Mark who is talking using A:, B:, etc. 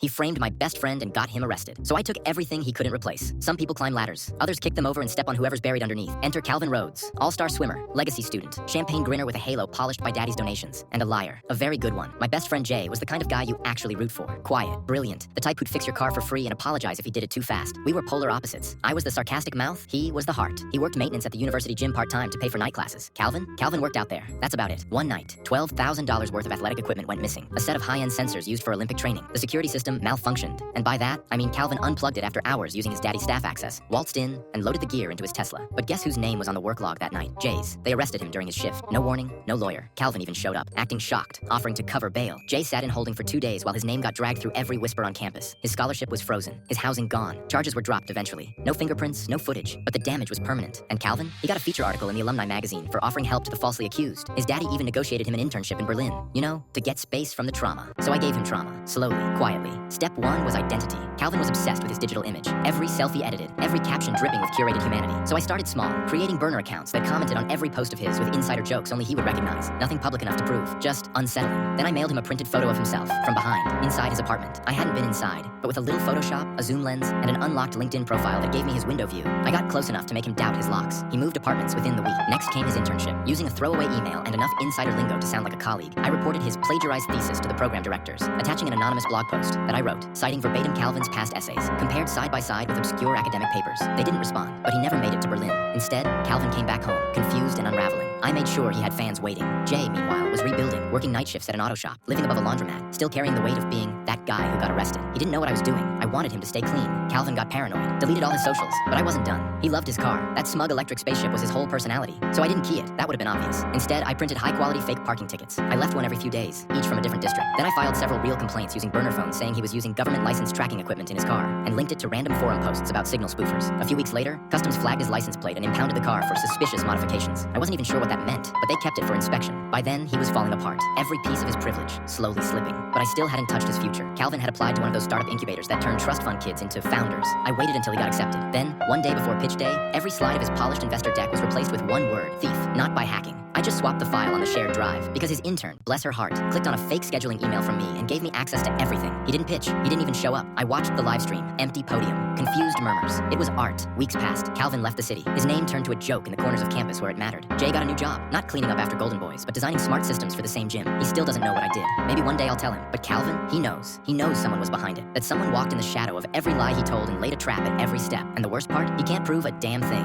A: He framed my best friend and got him arrested. So I took everything he couldn't replace. Some people climb ladders. Others kick them over and step on whoever's buried underneath. Enter Calvin Rhodes, all-star swimmer, legacy student, champagne grinner with a halo polished by daddy's donations, and a liar. A very good one. My best friend Jay was the kind of guy you actually root for. Quiet, brilliant, the type who'd fix your car for free and apologize if he did it too fast. We were polar opposites. I was the sarcastic mouth, he was the heart. He worked maintenance at the university gym part-time to pay for night classes. Calvin worked out there. That's about it. One night, $12,000 worth of athletic equipment went missing. A set of high-end sensors used for Olympic training. The security system malfunctioned. And by that, I mean Calvin unplugged it after hours using his daddy's staff access, waltzed in, and loaded the gear into his Tesla. But guess whose name was on the work log that night? Jay's. They arrested him during his shift. No warning, no lawyer. Calvin even showed up, acting shocked, offering to cover bail. Jay sat in holding for 2 days while his name got dragged through every whisper on campus. His scholarship was frozen, his housing gone. Charges were dropped eventually. No fingerprints, no footage, but the damage was permanent. And Calvin? He got a feature article in the alumni magazine for offering help to the falsely accused. His daddy even negotiated him an internship in Berlin, you know, to get space from the trauma. So I gave him trauma, slowly, quietly. Step 1 was identity. Calvin was obsessed with his digital image. Every selfie edited, every caption dripping with curated humanity. So I started small, creating burner accounts that commented on every post of his with insider jokes only he would recognize. Nothing public enough to prove, just unsettling. Then I mailed him a printed photo of himself, from behind, inside his apartment. I hadn't been inside, but with a little Photoshop, a zoom lens, and an unlocked LinkedIn profile that gave me his window view, I got close enough to make him doubt his locks. He moved apartments within the week. Next came his internship. Using a throwaway email and enough insider lingo to sound like a colleague, I reported his plagiarized thesis to the program directors, attaching an anonymous blog post that I wrote, citing verbatim Calvin's past essays, compared side by side with obscure academic papers. They didn't respond, but he never made it to Berlin. Instead, Calvin came back home, confused and unraveling. I made sure he had fans waiting. Jay, meanwhile, was rebuilding, working night shifts at an auto shop, living above a laundromat, still carrying the weight of being that guy who got arrested. He didn't know what I was doing. I wanted him to stay clean. Calvin got paranoid, deleted all his socials, but I wasn't done. He loved his car. That smug electric spaceship was his whole personality. So I didn't key it. That would have been obvious. Instead, I printed high-quality fake parking tickets. I left one every few days, each from a different district. Then I filed several real complaints using burner phones saying he was using government-licensed tracking equipment in his car, and linked it to random forum posts about signal spoofers. A few weeks later, Customs flagged his license plate and impounded the car for suspicious modifications. I wasn't even sure what that meant, but they kept it for inspection. By then, he was falling apart. Every piece of his privilege, slowly slipping. But I still hadn't touched his future. Calvin had applied to one of those startup incubators that turn trust fund kids into founders. I waited until he got accepted. Then, one day before pitch day, every slide of his polished investor deck was replaced with one word: thief. Not by hacking. I just swapped the file on the shared drive because his intern, bless her heart, clicked on a fake scheduling email from me and gave me access to everything. He didn't pitch. He didn't even show up. I watched the live stream. Empty podium. Confused murmurs. It was art. Weeks passed. Calvin left the city. His name turned to a joke in the corners of campus where it mattered. Jay got a new job. Not cleaning up after Golden Boys, but designing smart systems for the same gym. He still doesn't know what I did. Maybe one day I'll tell him. But Calvin, he knows. He knows someone was behind it. That someone walked in the shadow of every lie he told and laid a trap at every step. And the worst part? He can't prove a damn thing.